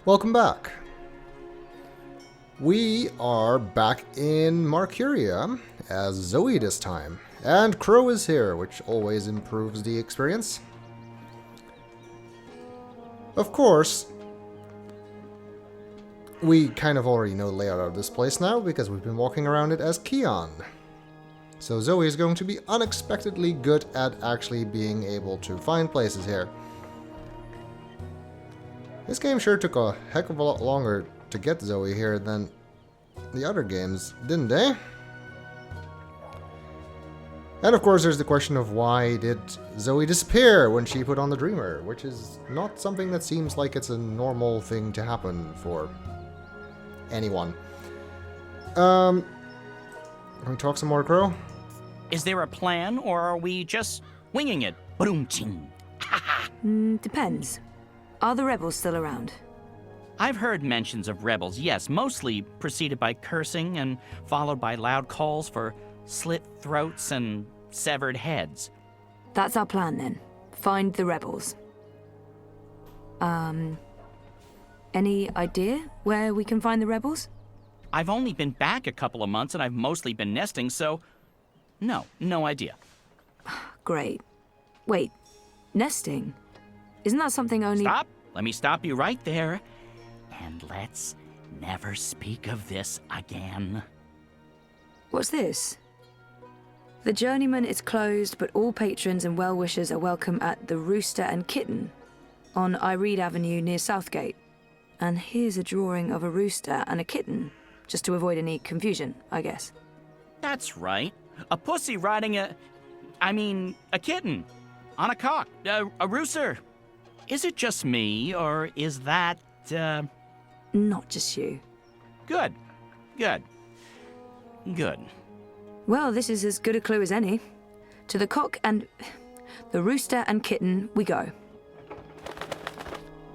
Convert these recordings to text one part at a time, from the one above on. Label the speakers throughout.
Speaker 1: Welcome back. We are back in Marcuria as Zoe this time. And Crow is here, which always improves the experience. Of course, we kind of already know the layout of this place now because we've been walking around it as Keon. So Zoe is going to be unexpectedly good at actually being able to find places here. This game sure took a heck of a lot longer to get Zoe here than the other games, didn't they? And of course there's the question of why did Zoe disappear when she put on the Dreamer, which is not something that seems like it's a normal thing to happen for anyone. Can we talk some more, Crow?
Speaker 2: Is there a plan, or are we just winging it? Boom-ching.
Speaker 3: Depends. Are the rebels still around?
Speaker 2: I've heard mentions of rebels, yes, mostly preceded by cursing and followed by loud calls for slit throats and severed heads.
Speaker 3: That's our plan then. Find the rebels. Any idea where we can find the rebels?
Speaker 2: I've only been back a couple of months and I've mostly been nesting, so no idea.
Speaker 3: Great. Wait, nesting? Isn't that something only—
Speaker 2: Stop! Let me stop you right there. And let's never speak of this again.
Speaker 3: What's this? The Journeyman is closed, but all patrons and well-wishers are welcome at the Rooster and Kitten on Iread Avenue near Southgate. And here's a drawing of a rooster and a kitten, just to avoid any confusion, I guess.
Speaker 2: That's right. A pussy riding a kitten. On a cock. A rooster. Is it just me, or is that,
Speaker 3: Not just you.
Speaker 2: Good.
Speaker 3: Well, this is as good a clue as any. To the cock and the rooster and kitten we go.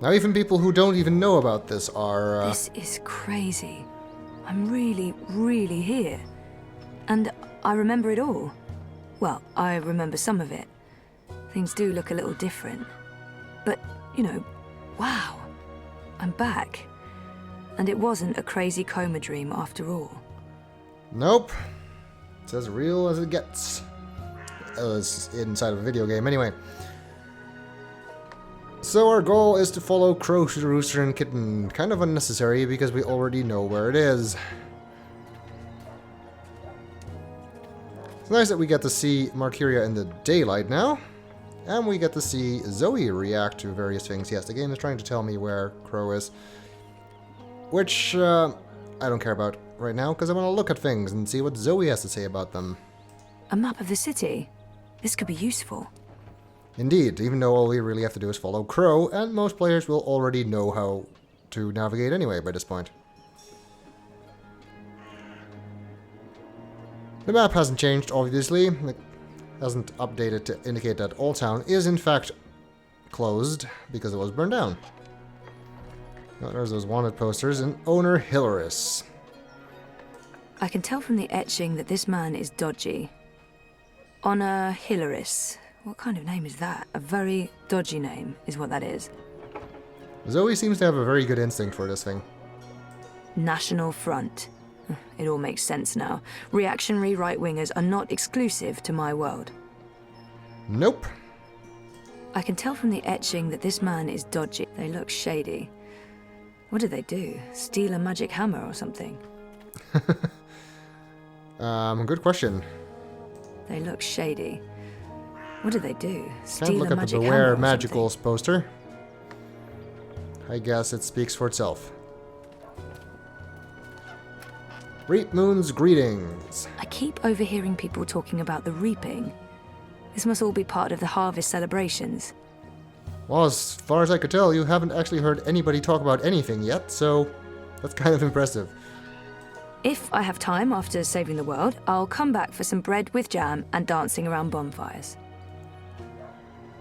Speaker 1: Now even people who don't even know about this are...
Speaker 3: This is crazy. I'm really here. And I remember it all. Well, I remember some of it. Things do look a little different. But, wow. I'm back. And it wasn't a crazy coma dream after all.
Speaker 1: Nope. It's as real as it gets. It's inside of a video game anyway. So our goal is to follow Crow to the Rooster and Kitten. Kind of unnecessary because we already know where it is. It's nice that we get to see Marcuria in the daylight now. And we get to see Zoe react to various things. Yes, the game is trying to tell me where Crow is. Which I don't care about right now because I want to look at things and see what Zoe has to say about them.
Speaker 3: A map of the city. This could be useful.
Speaker 1: Indeed, even though all we really have to do is follow Crow, and most players will already know how to navigate anyway by this point. The map hasn't changed, obviously. It hasn't updated to indicate that Old Town is in fact closed because it was burned down. Oh, there's those wanted posters and owner Hilaris.
Speaker 3: I can tell from the etching that this man is dodgy. Honor Hilaris. What kind of name is that? A very dodgy name is what that is.
Speaker 1: Zoe seems to have a very good instinct for this thing.
Speaker 3: National Front. It all makes sense now. Reactionary right-wingers are not exclusive to my world.
Speaker 1: Nope.
Speaker 3: I can tell from the etching that this man is dodgy. They look shady. What did they do? Steal a magic hammer or something?
Speaker 1: Good question.
Speaker 3: They look shady. What did they do? Steal
Speaker 1: Can't look
Speaker 3: a
Speaker 1: at the
Speaker 3: magic
Speaker 1: Beware
Speaker 3: hammer or
Speaker 1: Magicals
Speaker 3: something?
Speaker 1: poster. I guess it speaks for itself. Reap Moon's greetings.
Speaker 3: I keep overhearing people talking about the reaping. This must all be part of the harvest celebrations.
Speaker 1: Well, as far as I could tell, you haven't actually heard anybody talk about anything yet, so that's kind of impressive.
Speaker 3: If I have time after saving the world, I'll come back for some bread with jam and dancing around bonfires.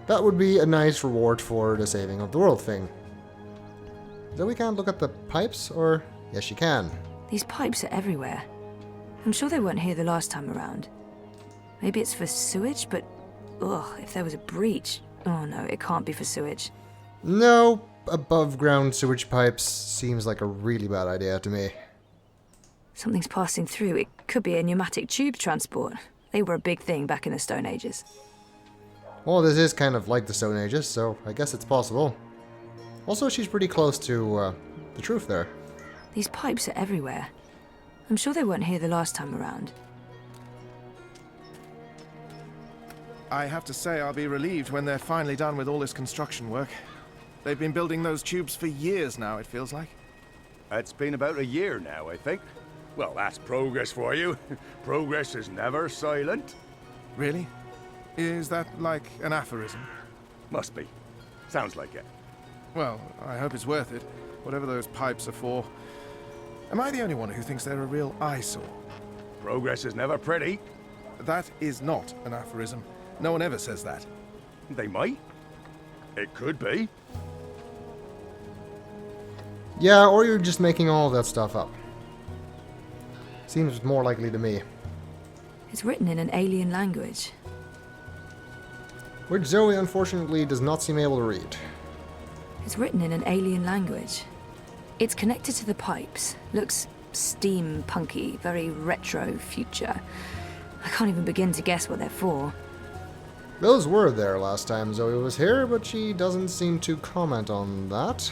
Speaker 1: That would be a nice reward for the saving of the world thing. So we can't look at the pipes, or... Yes, you can.
Speaker 3: These pipes are everywhere. I'm sure they weren't here the last time around. Maybe it's for sewage, but... Ugh, if there was a breach... Oh no, it can't be for sewage.
Speaker 1: No, above ground sewage pipes seems like a really bad idea to me.
Speaker 3: Something's passing through. It could be a pneumatic tube transport. They were a big thing back in the Stone Ages.
Speaker 1: Well, this is kind of like the Stone Ages, so I guess it's possible. Also, she's pretty close to the truth there.
Speaker 3: These pipes are everywhere. I'm sure they weren't here the last time around.
Speaker 4: I have to say I'll be relieved when they're finally done with all this construction work. They've been building those tubes for years now, it feels like.
Speaker 5: It's been about a year now, I think. Well, that's progress for you. Progress is never silent.
Speaker 4: Really? Is that like an aphorism?
Speaker 5: Must be. Sounds like it.
Speaker 4: Well, I hope it's worth it, whatever those pipes are for. Am I the only one who thinks they're a real eyesore?
Speaker 5: Progress is never pretty.
Speaker 4: That is not an aphorism. No one ever says that.
Speaker 5: They might. It could be.
Speaker 1: Yeah, or you're just making all of that stuff up. Seems more likely to me.
Speaker 3: It's written in an alien language.
Speaker 1: Which Zoe, unfortunately, does not seem able to read.
Speaker 3: It's written in an alien language. It's connected to the pipes. Looks steampunky, very retro future. I can't even begin to guess what they're for.
Speaker 1: Those were there last time Zoe was here, but she doesn't seem to comment on that.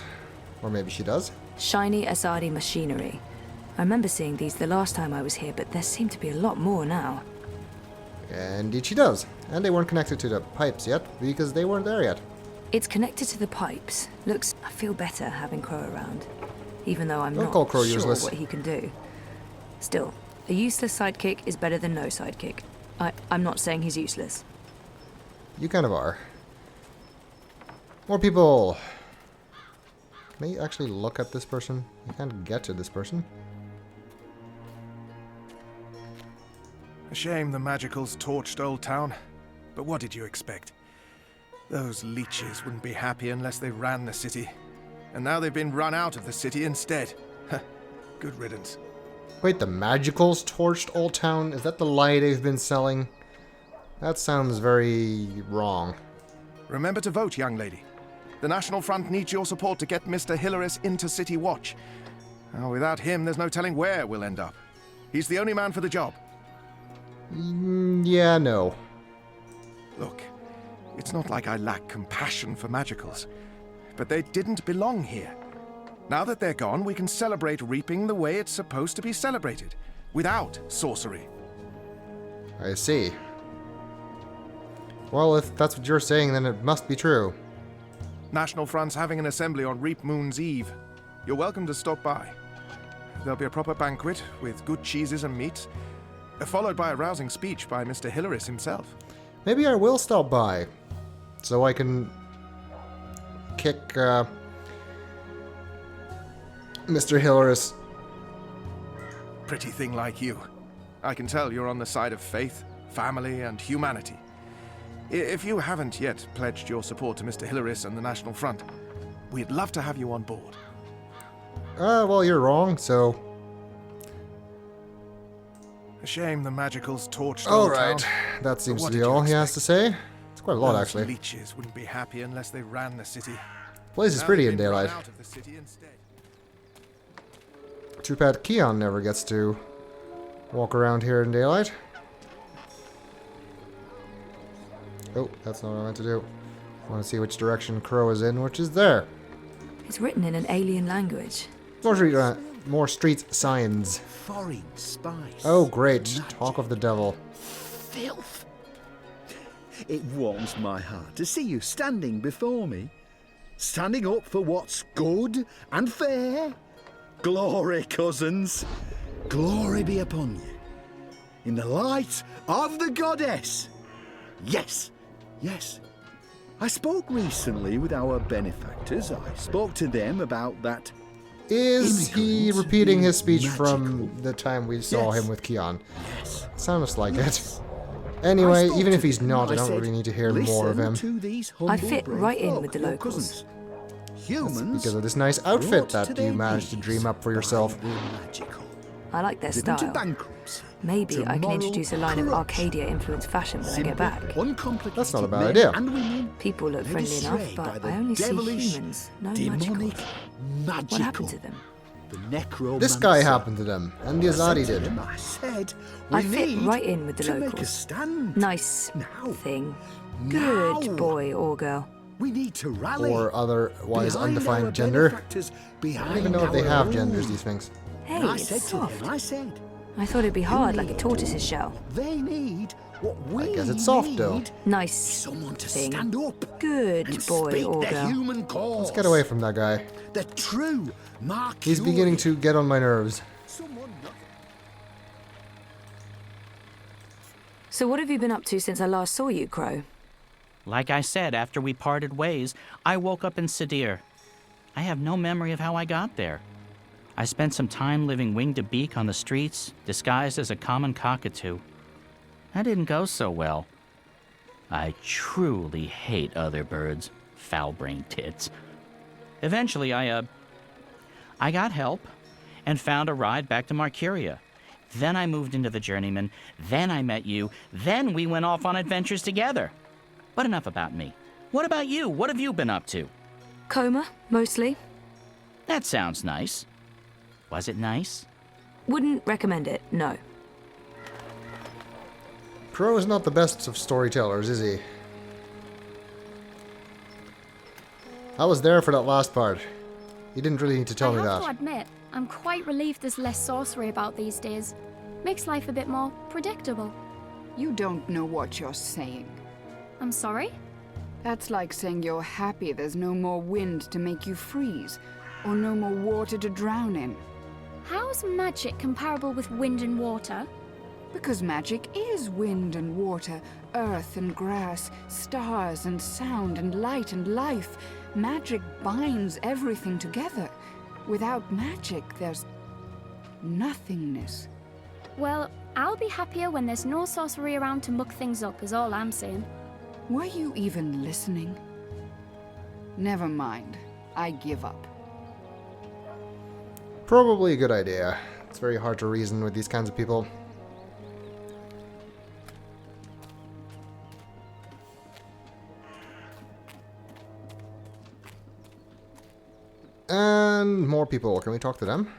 Speaker 1: Or maybe she does.
Speaker 3: Shiny Asadi machinery. I remember seeing these the last time I was here, but there seem to be a lot more now.
Speaker 1: Indeed she does. And they weren't connected to the pipes yet, because they weren't there yet.
Speaker 3: It's connected to the pipes. Looks... I feel better having Crow around. Even though I'm
Speaker 1: Don't
Speaker 3: not
Speaker 1: call Crow
Speaker 3: sure
Speaker 1: useless.
Speaker 3: what he can do. Still, a useless sidekick is better than no sidekick. I'm not saying he's useless.
Speaker 1: You kind of are. More people. May you actually look at this person? You can't get to this person.
Speaker 4: A shame the Magicals torched Old Town. But what did you expect? Those leeches wouldn't be happy unless they ran the city. And now they've been run out of the city instead. Good riddance.
Speaker 1: Wait, the Magicals torched Old Town? Is that the lie they've been selling? That sounds very wrong.
Speaker 4: Remember to vote, young lady. The National Front needs your support to get Mr. Hilaris into City Watch. Now, without him, there's no telling where we'll end up. He's the only man for the job.
Speaker 1: Yeah, no.
Speaker 4: Look, it's not like I lack compassion for Magicals, but they didn't belong here. Now that they're gone, we can celebrate reaping the way it's supposed to be celebrated, without sorcery.
Speaker 1: I see. Well, if that's what you're saying, then it must be true.
Speaker 4: National Front's having an assembly on Reap Moon's Eve. You're welcome to stop by. There'll be a proper banquet with good cheeses and meats, followed by a rousing speech by Mr. Hilaris himself.
Speaker 1: Maybe I will stop by, so I can kick Mr. Hilaris.
Speaker 4: Pretty thing like you. I can tell you're on the side of faith, family, and humanity. If you haven't yet pledged your support to Mr. Hilaris and the National Front, we'd love to have you on board.
Speaker 1: Well, you're wrong, so...
Speaker 4: A shame the Magicals torched
Speaker 1: All
Speaker 4: Old
Speaker 1: right,
Speaker 4: Town.
Speaker 1: that seems
Speaker 4: What
Speaker 1: to be
Speaker 4: did you
Speaker 1: all he has
Speaker 4: expect?
Speaker 1: to say. It's quite a lot,
Speaker 4: Those
Speaker 1: actually.
Speaker 4: leeches wouldn't be happy unless they ran the city.
Speaker 1: Place is
Speaker 4: Now
Speaker 1: pretty
Speaker 4: they've
Speaker 1: in
Speaker 4: been run
Speaker 1: daylight.
Speaker 4: out of the city instead.
Speaker 1: Too bad Keon never gets to walk around here in daylight. Oh, that's not what I meant to do. I want to see which direction Crow is in, which is there.
Speaker 3: It's written in an alien language.
Speaker 1: More street signs.
Speaker 6: Foreign spice.
Speaker 1: Oh, great.
Speaker 6: Magic.
Speaker 1: Talk of the devil.
Speaker 6: Filth. It warms my heart to see you standing before me. Standing up for what's good and fair. Glory, cousins. Glory be upon you. In the light of the goddess. Yes, yes. I spoke recently with our benefactors. I spoke to them about that.
Speaker 1: Is he
Speaker 6: Immigrant
Speaker 1: repeating his
Speaker 6: is
Speaker 1: speech from
Speaker 6: magical.
Speaker 1: the time we saw
Speaker 6: Yes.
Speaker 1: him with Keon?
Speaker 6: Yes.
Speaker 1: Sounds like
Speaker 6: Yes.
Speaker 1: it. Anyway,
Speaker 6: I spoke
Speaker 1: even
Speaker 6: to
Speaker 1: if he's
Speaker 6: them.
Speaker 1: not, I don't
Speaker 6: said,
Speaker 1: really need to hear more of
Speaker 6: "Listen
Speaker 1: him.
Speaker 6: to these
Speaker 3: I
Speaker 6: humble,
Speaker 3: fit
Speaker 6: brave
Speaker 3: right in
Speaker 6: folk,
Speaker 3: with the
Speaker 6: your
Speaker 3: locals.
Speaker 6: cousins. Humans
Speaker 1: Because of this nice outfit
Speaker 6: brought to
Speaker 1: that you
Speaker 6: their
Speaker 1: managed to
Speaker 6: knees
Speaker 1: dream up for
Speaker 6: by
Speaker 1: yourself.
Speaker 6: the magical.
Speaker 3: I like their
Speaker 6: Driven to
Speaker 3: style.
Speaker 6: bankrupt shops.
Speaker 3: Maybe I can
Speaker 6: Tomorrow,
Speaker 3: introduce a line of
Speaker 6: crutch.
Speaker 3: Arcadia-influenced fashion when I get
Speaker 6: Simple,
Speaker 3: back.
Speaker 6: uncomplicated
Speaker 1: That's not a bad
Speaker 6: men
Speaker 1: idea.
Speaker 6: and women
Speaker 3: People look
Speaker 6: led
Speaker 3: friendly enough,
Speaker 6: astray by
Speaker 3: but
Speaker 6: the
Speaker 3: I only see
Speaker 6: devilish,
Speaker 3: humans, no
Speaker 6: demonic,
Speaker 3: magicals.
Speaker 6: magical.
Speaker 3: What happened to them?
Speaker 6: The necromancer.
Speaker 1: This guy happened to them, and the Azadi
Speaker 6: I said to
Speaker 1: did.
Speaker 6: him, I said,
Speaker 3: I
Speaker 6: we
Speaker 3: fit
Speaker 6: need
Speaker 3: right in with the
Speaker 6: to make a
Speaker 3: locals.
Speaker 6: stand.
Speaker 3: Nice
Speaker 6: Now.
Speaker 3: thing.
Speaker 6: Now.
Speaker 3: Good boy or girl.
Speaker 6: We need to rally.
Speaker 1: Or otherwise
Speaker 6: behind our
Speaker 1: undefined gender.
Speaker 6: benefactors,
Speaker 1: I
Speaker 6: behind
Speaker 1: don't even know if they
Speaker 6: our
Speaker 1: have
Speaker 6: own.
Speaker 1: genders, these things.
Speaker 3: Hey,
Speaker 6: And I
Speaker 3: it's
Speaker 6: said to
Speaker 3: soft.
Speaker 6: him, I said,
Speaker 3: I thought it'd be hard like a
Speaker 6: need-
Speaker 3: tortoise's shell.
Speaker 6: they need what we
Speaker 1: guess it's soft,
Speaker 6: need.
Speaker 1: though.
Speaker 3: Nice
Speaker 6: Someone to
Speaker 3: thing.
Speaker 6: stand up
Speaker 3: Good
Speaker 6: and
Speaker 3: boy
Speaker 6: speak
Speaker 3: or
Speaker 6: the
Speaker 3: girl.
Speaker 6: human cause.
Speaker 1: Let's get away from that guy.
Speaker 6: The true Marcuria.
Speaker 1: He's beginning to get on my nerves.
Speaker 6: Someone
Speaker 3: So what have you been up to since I last saw you, Crow?
Speaker 2: Like I said, after we parted ways, I woke up in Sadir. I have no memory of how I got there. I spent some time living wing to beak on the streets, disguised as a common cockatoo. That didn't go so well. I truly hate other birds, foul-brained tits. Eventually, I got help and found a ride back to Marcuria. Then I moved into the Journeyman, then I met you, then we went off on adventures together. But enough about me. What about you? What have you been up to?
Speaker 3: Coma, mostly.
Speaker 2: That sounds nice. Was it nice?
Speaker 3: Wouldn't recommend it, no.
Speaker 1: Crow is not the best of storytellers, is he? I was there for that last part. You didn't really need to tell me
Speaker 7: I have
Speaker 1: that.
Speaker 7: to admit, I'm quite relieved there's less sorcery about these days. Makes life a bit more predictable.
Speaker 8: You don't know what you're saying.
Speaker 7: I'm sorry?
Speaker 8: That's like saying you're happy there's no more wind to make you freeze, or no more water to drown in.
Speaker 7: How's magic comparable with wind and water?
Speaker 8: Because magic is wind and water, earth and grass, stars and sound and light and life. Magic binds everything together. Without magic, there's nothingness.
Speaker 7: Well, I'll be happier when there's no sorcery around to muck things up, is all I'm saying.
Speaker 8: Were you even listening? Never mind. I give up.
Speaker 1: Probably a good idea. It's very hard to reason with these kinds of people. And more people. Can we talk to them?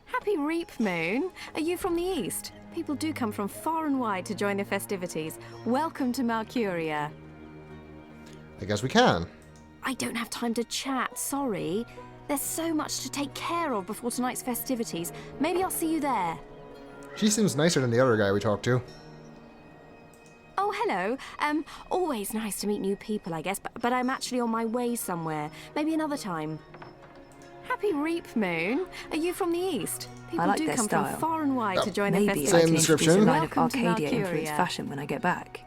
Speaker 9: Happy Reap Moon! Are you from the east? People do come from far and wide to join the festivities. Welcome to Marcuria.
Speaker 1: I guess we can.
Speaker 9: I don't have time to chat, sorry. There's so much to take care of before tonight's festivities. Maybe I'll see you there.
Speaker 1: She seems nicer than the other guy we talked to.
Speaker 9: Oh, hello. Always nice to meet new people, I guess, but I'm actually on my way somewhere. Maybe another time. Happy Reap Moon! Are you from the east? People
Speaker 3: like
Speaker 9: do
Speaker 3: their
Speaker 9: come
Speaker 3: style.
Speaker 9: from far and wide to join the
Speaker 3: Maybe I
Speaker 9: festivities.
Speaker 1: Same
Speaker 3: can introduce a
Speaker 1: description.
Speaker 3: line of
Speaker 9: Welcome to
Speaker 3: Arcadia-influenced
Speaker 9: Marcuria.
Speaker 3: fashion when I get back.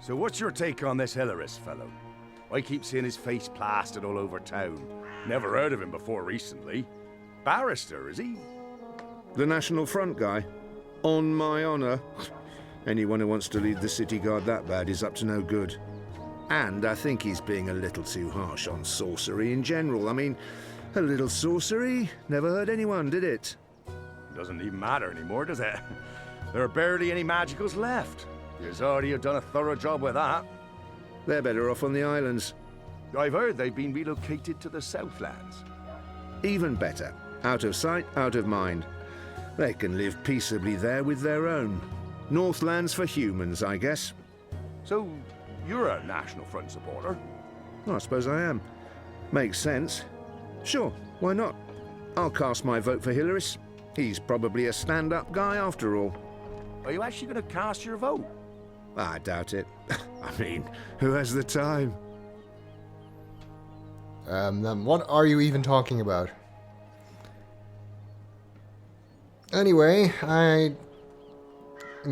Speaker 5: So what's your take on this Hilaris fellow? I keep seeing his face plastered all over town. Never heard of him before recently. Barrister, is he?
Speaker 10: The National Front guy? On my honour. Anyone who wants to lead the city guard that bad is up to no good. And I think he's being a little too harsh on sorcery in general. I mean, a little sorcery never hurt anyone, did it?
Speaker 5: Doesn't even matter anymore, does it? There are barely any magicals left. The Azadi have done a thorough job with that.
Speaker 10: They're better off on the islands.
Speaker 5: I've heard they've been relocated to the Southlands.
Speaker 10: Even better. Out of sight, out of mind. They can live peaceably there with their own. Northlands for humans, I guess.
Speaker 5: So, you're a National Front supporter?
Speaker 10: Well, I suppose I am. Makes sense. Sure, why not? I'll cast my vote for Hilaris. He's probably a stand-up guy after all.
Speaker 5: Are you actually going to cast your vote?
Speaker 10: I doubt it. I mean, who has the time?
Speaker 1: Then what are you even talking about? Anyway, I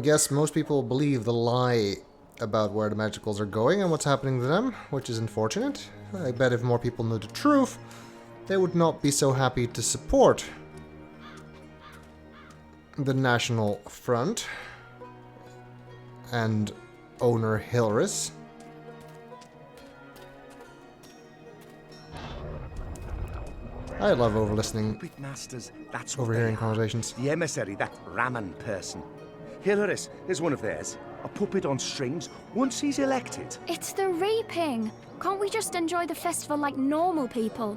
Speaker 1: guess most people believe the lie about where the magicals are going and what's happening to them, which is unfortunate. I bet if more people knew the truth, they would not be so happy to support the National Front and owner Hilaris. I love over-listening,
Speaker 5: Puppet masters, that's what
Speaker 1: overhearing
Speaker 5: they are.
Speaker 1: conversations.
Speaker 5: The emissary, that Raman person. Hilaris is one of theirs. A puppet on strings once he's elected.
Speaker 7: It's the reaping. Can't we just enjoy the festival like normal people?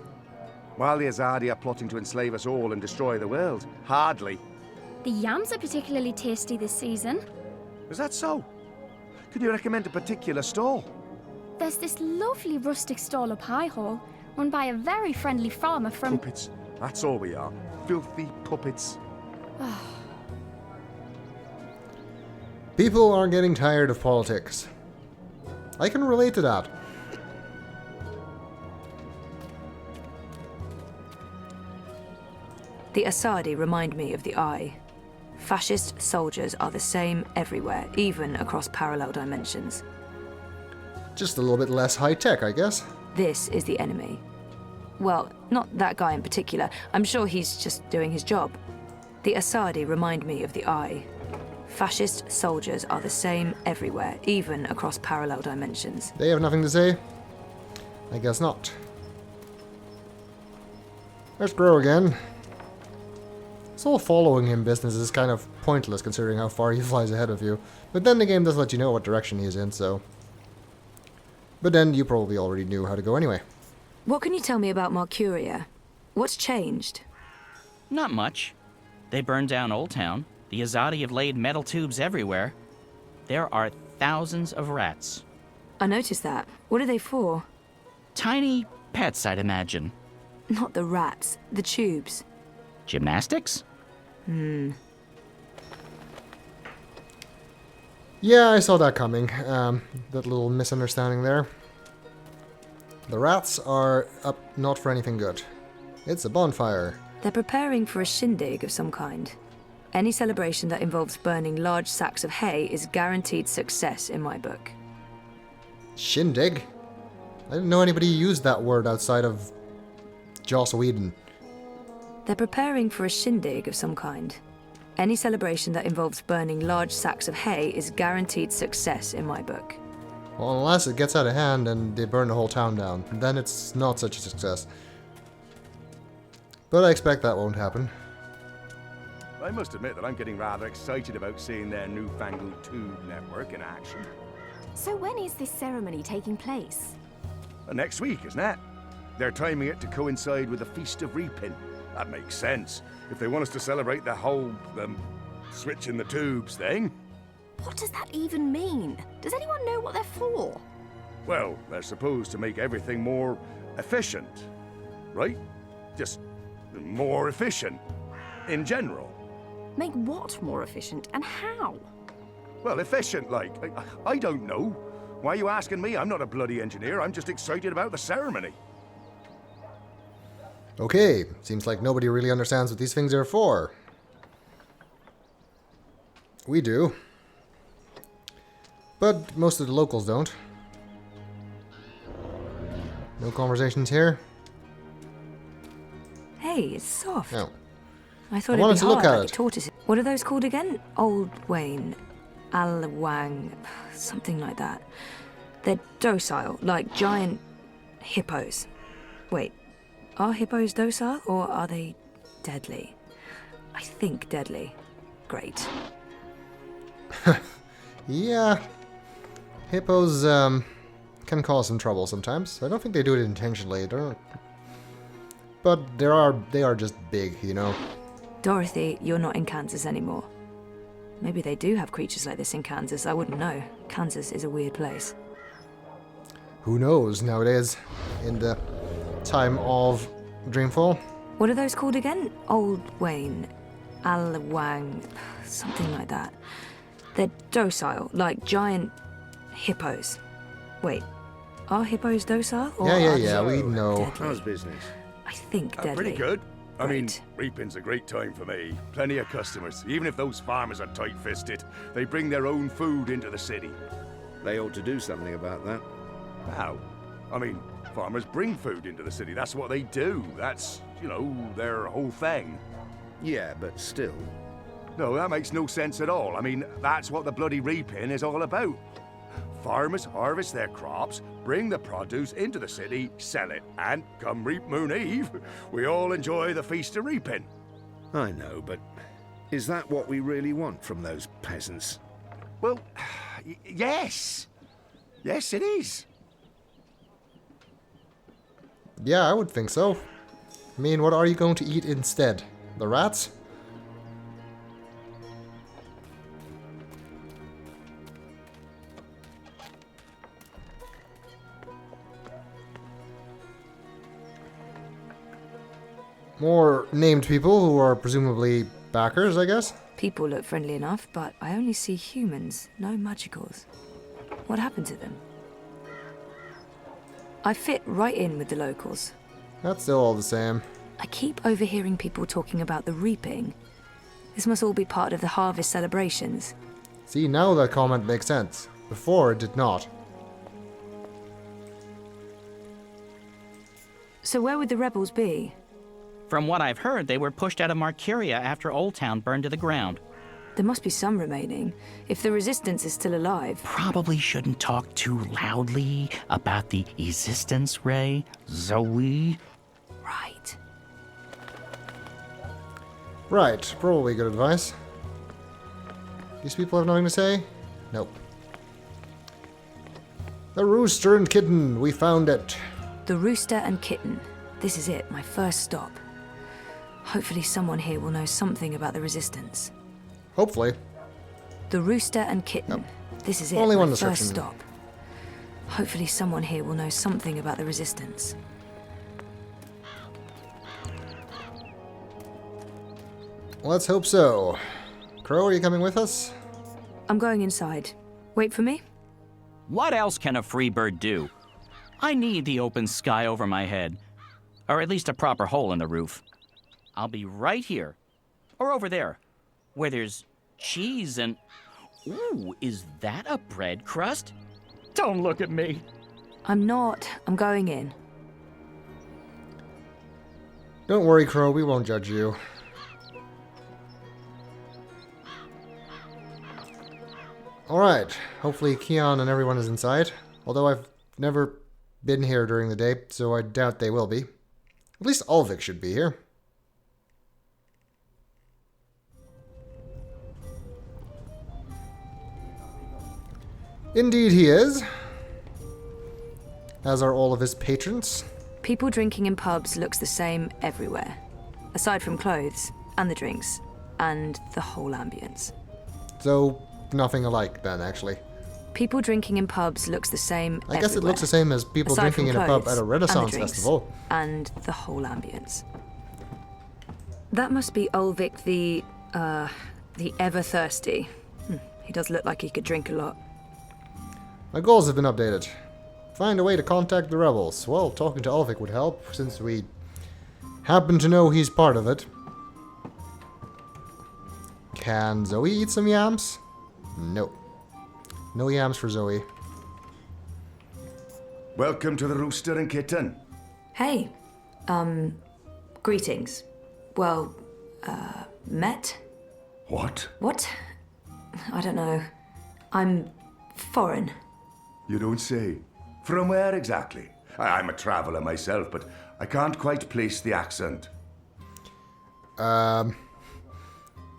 Speaker 5: While the Azadi are plotting to enslave us all and destroy the world. Hardly.
Speaker 7: The yams are particularly tasty this season.
Speaker 5: Is that so? Could you recommend a particular stall?
Speaker 7: There's this lovely rustic stall up High Hall, run by a very friendly farmer from...
Speaker 5: Puppets. That's all we are. Filthy puppets.
Speaker 1: People are getting tired of politics. I can relate to that.
Speaker 3: The Asadi remind me of the Eye. Fascist soldiers are the same everywhere, even across parallel dimensions.
Speaker 1: Just a little bit less high-tech, I guess.
Speaker 3: This is the enemy. Well, not that guy in particular. I'm sure he's just doing his job. The Asadi remind me of the Eye. Fascist soldiers are the same everywhere, even across parallel dimensions.
Speaker 1: They have nothing to say? I guess not. There's Grow again. This whole following him business is kind of pointless considering how far he flies ahead of you. But then the game doesn't let you know what direction he's in, so... But then you probably already knew how to go anyway.
Speaker 3: What can you tell me about Marcuria? What's changed?
Speaker 2: Not much. They burned down Old Town. The Azadi have laid metal tubes everywhere. There are thousands of rats.
Speaker 3: I noticed that. What are they for?
Speaker 2: Tiny pets, I'd imagine.
Speaker 3: Not the rats, the tubes.
Speaker 2: Gymnastics?
Speaker 1: Yeah, I saw that coming. That little misunderstanding there. The rats are up not for anything good. It's a bonfire.
Speaker 3: They're preparing for a shindig of some kind. Any celebration that involves burning large sacks of hay is guaranteed success in my book.
Speaker 1: Shindig? I didn't know anybody used that word outside of Joss Whedon.
Speaker 3: They're preparing for a shindig of some kind. Any celebration that involves burning large sacks of hay is guaranteed success in my book.
Speaker 1: Well, unless it gets out of hand and they burn the whole town down. Then it's not such a success. But I expect that won't happen.
Speaker 5: I must admit that I'm getting rather excited about seeing their newfangled tube network in action.
Speaker 9: So when is this ceremony taking place?
Speaker 5: Next week, isn't it? They're timing it to coincide with the Feast of Reaping. That makes sense. If they want us to celebrate the whole, switching the tubes thing.
Speaker 9: What does that even mean? Does anyone know what they're for?
Speaker 5: Well, they're supposed to make everything more efficient, right? Just more efficient, in general.
Speaker 9: Make what more efficient, and how?
Speaker 5: Well, efficient, like. I don't know. Why are you asking me? I'm not a bloody engineer. I'm just excited about the ceremony.
Speaker 1: Okay, seems like nobody really understands what these things are for. We do. But most of the locals don't. No conversations here?
Speaker 3: Hey, it's soft.
Speaker 1: No.
Speaker 3: I thought
Speaker 1: I
Speaker 3: it'd
Speaker 1: wanted
Speaker 3: be
Speaker 1: to look
Speaker 3: hard,
Speaker 1: at
Speaker 3: like
Speaker 1: it.
Speaker 3: a tortoise. What are those called again? Old Wayne, Alawang, something like that. They're docile, like giant hippos. Wait, are hippos docile or are they deadly? I think deadly. Great.
Speaker 1: Yeah. Hippos, can cause some trouble sometimes. I don't think they do it intentionally. But they are just big, you know.
Speaker 3: Dorothy, you're not in Kansas anymore. Maybe they do have creatures like this in Kansas. I wouldn't know. Kansas is a weird place.
Speaker 1: Who knows nowadays in the time of Dreamfall?
Speaker 3: What are those called again? Old Wayne, Alawang, something like that. They're docile, like giant hippos. Wait, are hippos docile? Or are they
Speaker 1: Yeah, we know.
Speaker 3: deadly?
Speaker 10: How's business?
Speaker 3: I think deadly.
Speaker 5: Pretty good. I mean,
Speaker 3: Great.
Speaker 5: reaping's a great time for me. Plenty of customers. Even if those farmers are tight-fisted, they bring their own food into the city.
Speaker 10: They ought to do something about that.
Speaker 5: How? I mean, farmers bring food into the city. That's what they do. That's, their whole thing.
Speaker 10: Yeah, but still.
Speaker 5: No, that makes no sense at all. I mean, that's what the bloody reaping is all about. Farmers harvest their crops, bring the produce into the city, sell it, and come Reap Moon Eve, we all enjoy the Feast of Reaping.
Speaker 10: I know, but is that what we really want from those peasants?
Speaker 5: Well, yes. Yes, it is.
Speaker 1: Yeah, I would think so. I mean, what are you going to eat instead? The rats? More named people who are presumably backers, I guess.
Speaker 3: People look friendly enough, but I only see humans, no magicals. What happened to them? I fit right in with the locals.
Speaker 1: That's still all the same.
Speaker 3: I keep overhearing people talking about the reaping. This must all be part of the harvest celebrations.
Speaker 1: See, now that comment makes sense. Before, it did not.
Speaker 3: So where would the rebels be?
Speaker 2: From what I've heard, they were pushed out of Marcuria after Old Town burned to the ground.
Speaker 3: There must be some remaining, if the resistance is still alive.
Speaker 2: Probably shouldn't talk too loudly about the resistance, Ray. Zoe.
Speaker 3: Right.
Speaker 1: Right, probably good advice. These people have nothing to say? Nope. The rooster and kitten, we found it.
Speaker 3: The rooster and kitten. This is it, my first stop. Hopefully someone here will know something about the resistance.
Speaker 1: Hopefully.
Speaker 3: The rooster and kitten.
Speaker 1: Nope.
Speaker 3: This is it,
Speaker 1: Only one
Speaker 3: my first
Speaker 1: description.
Speaker 3: stop. Hopefully someone here will know something about the resistance.
Speaker 1: Let's hope so. Crow, are you coming with us?
Speaker 3: I'm going inside. Wait for me?
Speaker 2: What else can a free bird do? I need the open sky over my head. Or at least a proper hole in the roof. I'll be right here. Or over there. Where there's cheese and... Ooh, is that a bread crust? Don't look at me.
Speaker 3: I'm not. I'm going in.
Speaker 1: Don't worry, Crow, we won't judge you. Alright, hopefully Keon and everyone is inside. Although I've never been here during the day, so I doubt they will be. At least Ulvik should be here. Indeed he is. As are all of his patrons.
Speaker 3: People drinking in pubs looks the same everywhere. Aside from clothes, and the drinks, and the whole ambience.
Speaker 1: So, nothing alike then, actually.
Speaker 3: People drinking in pubs looks the same
Speaker 1: I guess it looks the
Speaker 3: everywhere.
Speaker 1: same as people
Speaker 3: Aside
Speaker 1: drinking in
Speaker 3: from
Speaker 1: a pub
Speaker 3: clothes,
Speaker 1: at a Renaissance
Speaker 3: and the drinks,
Speaker 1: festival.
Speaker 3: And the whole ambience. That must be Ulvik the ever thirsty. He does look like he could drink a lot.
Speaker 1: My goals have been updated. Find a way to contact the rebels. Well, talking to Ulvik would help, since we happen to know he's part of it. Can Zoe eat some yams? No. No yams for Zoe.
Speaker 5: Welcome to the Rooster and Kitten.
Speaker 3: Hey, greetings. Well, met?
Speaker 5: What?
Speaker 3: What? I don't know. I'm foreign.
Speaker 5: You don't say. From where exactly? I'm a traveller myself, but I can't quite place the accent.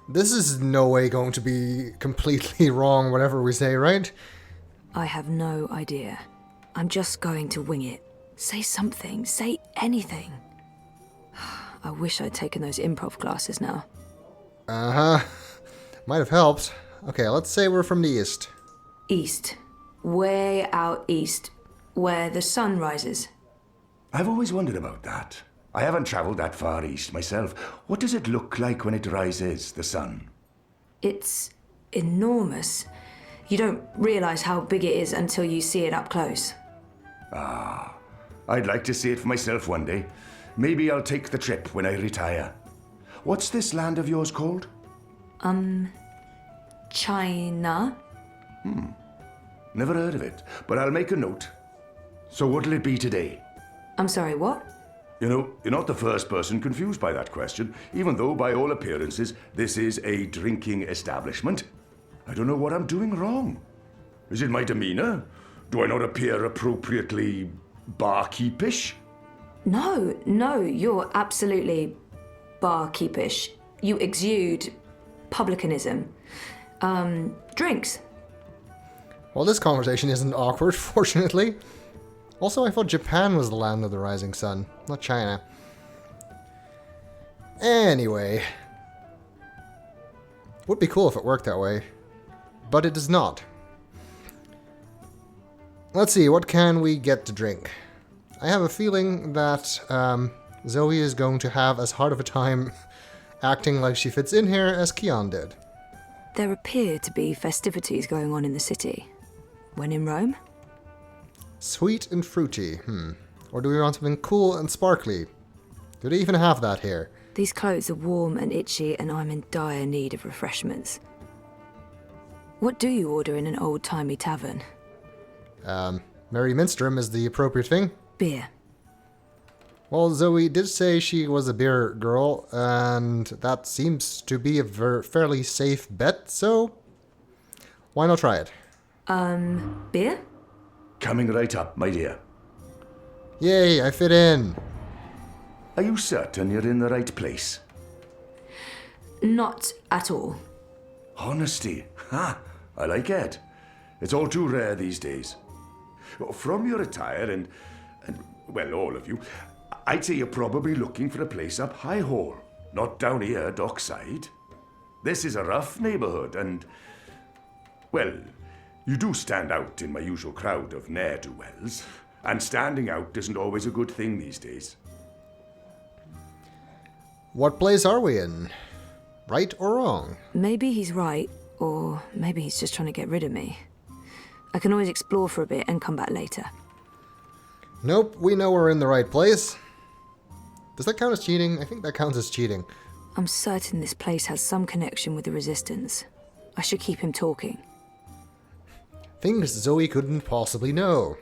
Speaker 1: This is no way going to be completely wrong, whatever we say, right?
Speaker 3: I have no idea. I'm just going to wing it. Say something. Say anything. I wish I'd taken those improv classes now.
Speaker 1: Uh-huh. Might have helped. Okay, let's say we're from the east.
Speaker 3: East. Way out east. Where the sun rises.
Speaker 5: I've always wondered about that. I haven't travelled that far east myself. What does it look like when it rises, the sun?
Speaker 3: It's enormous. You don't realize how big it is until you see it up close.
Speaker 5: Ah, I'd like to see it for myself one day. Maybe I'll take the trip when I retire. What's this land of yours called?
Speaker 3: China?
Speaker 5: Never heard of it, but I'll make a note. So what'll it be today?
Speaker 3: I'm sorry, what?
Speaker 5: You know, you're not the first person confused by that question, even though by all appearances this is a drinking establishment. I don't know what I'm doing wrong. Is it my demeanor? Do I not appear appropriately barkeepish?
Speaker 3: No, you're absolutely barkeepish. You exude publicanism. Drinks.
Speaker 1: Well, this conversation isn't awkward, fortunately. Also, I thought Japan was the land of the rising sun, not China. Anyway. Would be cool if it worked that way. But it does not. Let's see, what can we get to drink? I have a feeling that Zoe is going to have as hard of a time acting like she fits in here as Keon did.
Speaker 3: There appear to be festivities going on in the city. When in Rome?
Speaker 1: Sweet and fruity, Or do we want something cool and sparkly? Do they even have that here?
Speaker 3: These clothes are warm and itchy, and I'm in dire need of refreshments. What do you order in an old-timey tavern?
Speaker 1: Merry Minstrom is the appropriate thing.
Speaker 3: Beer.
Speaker 1: Well, Zoe did say she was a beer girl, and that seems to be a fairly safe bet, so why not try it?
Speaker 3: Beer?
Speaker 5: Coming right up, my dear.
Speaker 1: Yay, I fit in.
Speaker 5: Are you certain you're in the right place?
Speaker 3: Not at all.
Speaker 5: Honesty. Ha! I like it. It's all too rare these days. From your attire and well, all of you, I'd say you're probably looking for a place up High Hall, not down here, dockside. This is a rough neighborhood and, well, you do stand out in my usual crowd of ne'er-do-wells, and standing out isn't always a good thing these days.
Speaker 1: What place are we in? Right or wrong?
Speaker 3: Maybe he's right, or maybe he's just trying to get rid of me. I can always explore for a bit and come back later.
Speaker 1: Nope, we know we're in the right place. Does that count as cheating? I think that counts as cheating.
Speaker 3: I'm certain this place has some connection with the Resistance. I should keep him talking.
Speaker 1: Things Zoe couldn't possibly know.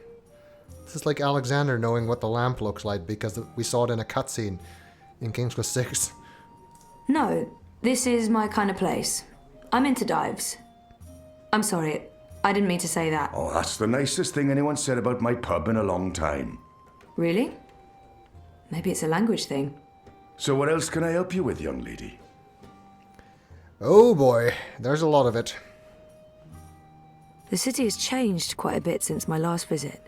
Speaker 1: This is like Alexander knowing what the lamp looks like because we saw it in a cutscene in King's Quest 6.
Speaker 3: No, this is my kind of place. I'm into dives. I'm sorry, I didn't mean to say that.
Speaker 5: Oh, that's the nicest thing anyone said about my pub in a long time.
Speaker 3: Really? Maybe it's a language thing.
Speaker 5: So what else can I help you with, young lady?
Speaker 1: Oh boy, there's a lot of it.
Speaker 3: The city has changed quite a bit since my last visit.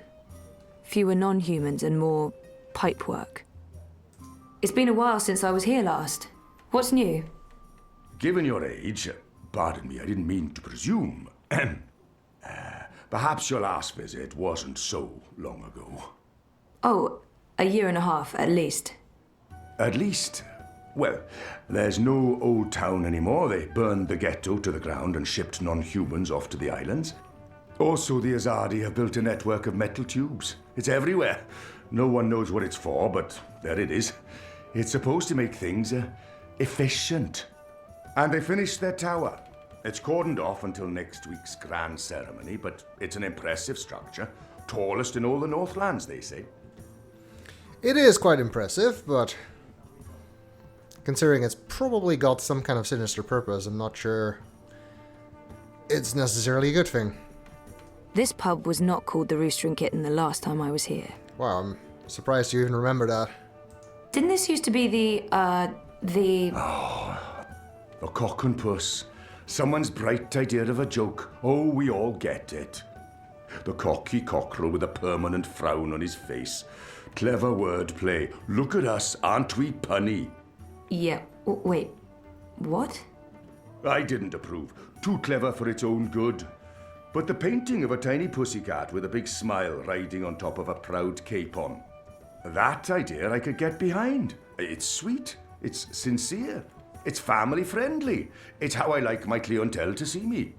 Speaker 3: Fewer non-humans and more pipework. It's been a while since I was here last. What's new?
Speaker 5: Given your age, pardon me, I didn't mean to presume. Perhaps your last visit wasn't so long ago.
Speaker 3: Oh, a year and a half, at least.
Speaker 5: At least? Well, there's no old town anymore. They burned the ghetto to the ground and shipped non-humans off to the islands. Also, the Azadi have built a network of metal tubes. It's everywhere. No one knows what it's for, but there it is. It's supposed to make things efficient. And they finished their tower. It's cordoned off until next week's grand ceremony, but it's an impressive structure. Tallest in all the Northlands, they say.
Speaker 1: It is quite impressive, but considering it's probably got some kind of sinister purpose, I'm not sure it's necessarily a good thing.
Speaker 3: This pub was not called the Rooster and Kitten the last time I was here.
Speaker 1: Wow, I'm surprised you even remember that.
Speaker 3: Didn't this used to be the
Speaker 5: A cock and puss. Someone's bright idea of a joke. Oh, we all get it. The cocky cockerel with a permanent frown on his face. Clever wordplay. Look at us, aren't we punny?
Speaker 3: Yeah, wait, what?
Speaker 5: I didn't approve. Too clever for its own good. But the painting of a tiny pussycat with a big smile riding on top of a proud capon. That idea I could get behind. It's sweet. It's sincere. It's family friendly. It's how I like my clientele to see me.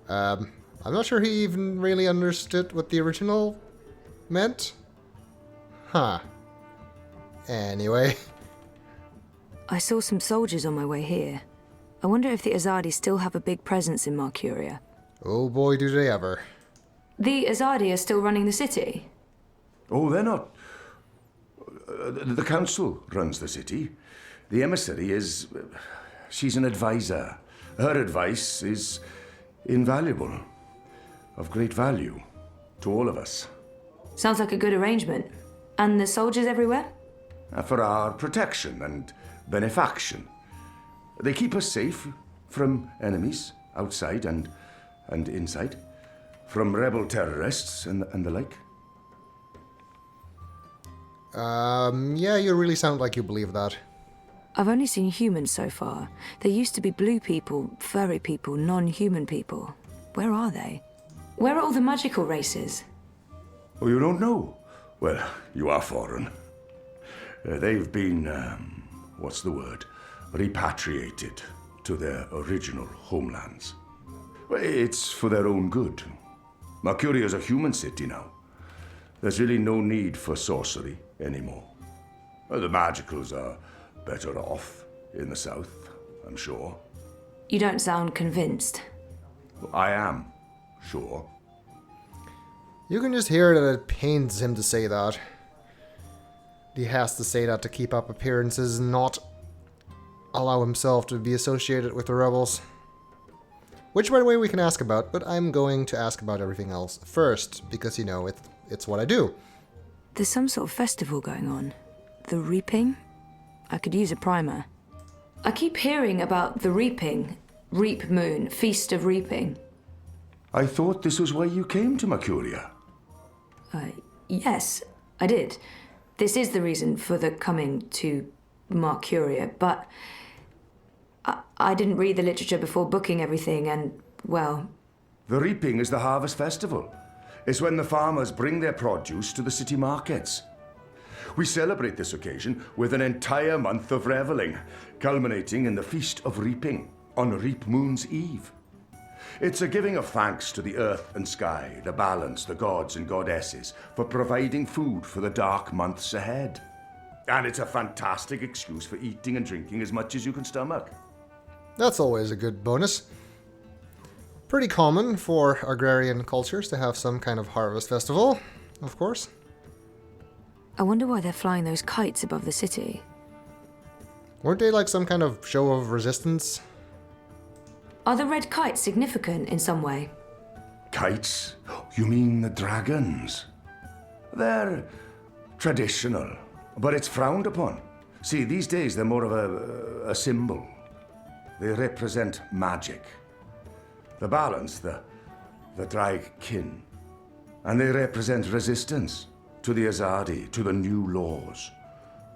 Speaker 1: I'm not sure he even really understood what the original meant. Huh. Anyway.
Speaker 3: I saw some soldiers on my way here. I wonder if the Azadi still have a big presence in Marcuria.
Speaker 1: Oh boy, do they ever.
Speaker 3: The Azadi are still running the city?
Speaker 5: Oh, they're not. The council runs the city. The emissary is... she's an advisor. Her advice is invaluable. Of great value. To all of us.
Speaker 3: Sounds like a good arrangement. And the soldiers everywhere?
Speaker 5: For our protection and benefaction. They keep us safe from enemies, outside and inside. From rebel terrorists and the like.
Speaker 1: Yeah, you really sound like you believe that.
Speaker 3: I've only seen humans so far. There used to be blue people, furry people, non-human people. Where are they? Where are all the magical races?
Speaker 5: Oh, you don't know? Well, you are foreign. They've been, what's the word? Repatriated to their original homelands. Well, it's for their own good. Marcuria is a human city now. There's really no need for sorcery anymore. The magicals are better off in the south, I'm sure.
Speaker 3: You don't sound convinced.
Speaker 5: I am, sure.
Speaker 1: You can just hear that it pains him to say that. He has to say that to keep up appearances and not allow himself to be associated with the rebels. Which, by the way, we can ask about, but I'm going to ask about everything else first, because, you know, it's what I do.
Speaker 3: There's some sort of festival going on. The reaping? I could use a primer. I keep hearing about the reaping. Reap moon, feast of reaping.
Speaker 5: I thought this was why you came to Marcuria.
Speaker 3: Yes, I did. This is the reason for the coming to Marcuria, but I didn't read the literature before booking everything, and, well...
Speaker 5: The reaping is the harvest festival. It's when the farmers bring their produce to the city markets. We celebrate this occasion with an entire month of reveling, culminating in the Feast of Reaping on Reap Moon's Eve. It's a giving of thanks to the earth and sky, the balance, the gods and goddesses, for providing food for the dark months ahead. And it's a fantastic excuse for eating and drinking as much as you can stomach.
Speaker 1: That's always a good bonus. Pretty common for agrarian cultures to have some kind of harvest festival, of course.
Speaker 3: I wonder why they're flying those kites above the city.
Speaker 1: Weren't they like some kind of show of resistance?
Speaker 3: Are the red kites significant in some way?
Speaker 5: Kites? You mean the dragons? They're traditional, but it's frowned upon. See, these days they're more of a symbol. They represent magic. The balance, the drag kin. And they represent resistance to the Azadi, to the new laws,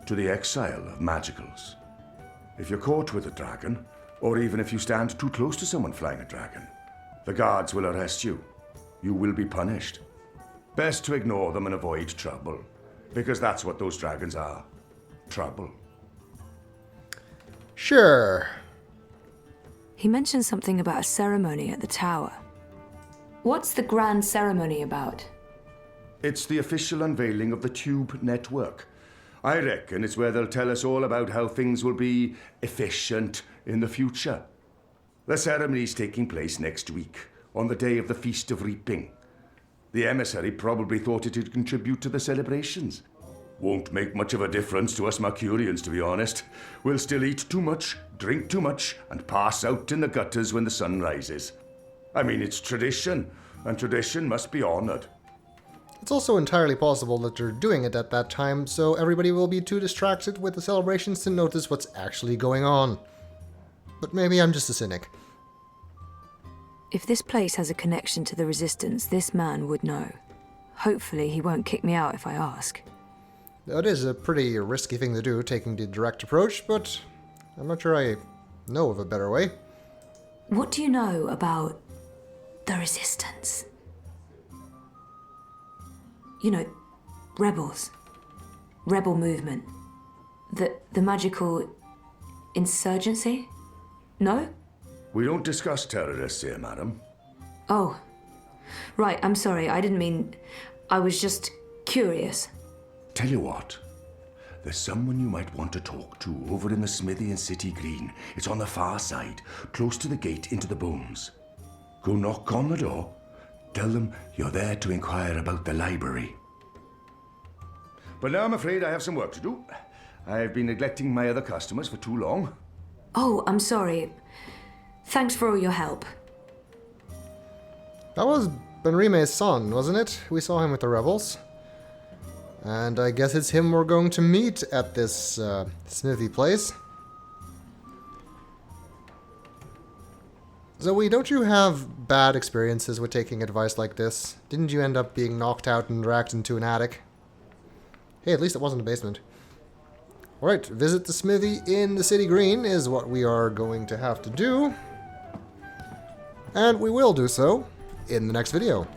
Speaker 5: to the exile of magicals. If you're caught with a dragon, or even if you stand too close to someone flying a dragon, the guards will arrest you. You will be punished. Best to ignore them and avoid trouble, because that's what those dragons are. Trouble.
Speaker 1: Sure.
Speaker 3: He mentioned something about a ceremony at the tower. What's the grand ceremony about?
Speaker 5: It's the official unveiling of the Tube Network. I reckon it's where they'll tell us all about how things will be efficient in the future. The ceremony's taking place next week, on the day of the Feast of Reaping. The emissary probably thought it'd contribute to the celebrations. Won't make much of a difference to us Marcurians, to be honest. We'll still eat too much, drink too much, and pass out in the gutters when the sun rises. I mean, it's tradition, and tradition must be honored.
Speaker 1: It's also entirely possible that they're doing it at that time, so everybody will be too distracted with the celebrations to notice what's actually going on. But maybe I'm just a cynic.
Speaker 3: If this place has a connection to the Resistance, this man would know. Hopefully he won't kick me out if I ask.
Speaker 1: That is a pretty risky thing to do, taking the direct approach, but I'm not sure I know of a better way.
Speaker 3: What do you know about the Resistance? You know, rebels. Rebel movement. The magical insurgency? No?
Speaker 5: We don't discuss terrorists here, madam.
Speaker 3: Oh. Right, I'm sorry. I didn't mean... I was just curious.
Speaker 5: Tell you what. There's someone you might want to talk to over in the smithy in City Green. It's on the far side, close to the gate into the booms. Go knock on the door. Tell them you're there to inquire about the library. But now I'm afraid I have some work to do. I've been neglecting my other customers for too long.
Speaker 3: Oh, I'm sorry. Thanks for all your help.
Speaker 1: That was Benrime's son, wasn't it? We saw him with the rebels. And I guess it's him we're going to meet at this smithy place. Zoe, don't you have bad experiences with taking advice like this? Didn't you end up being knocked out and dragged into an attic? Hey, at least it wasn't a basement. Alright, visit the smithy in the city green is what we are going to have to do. And we will do so in the next video.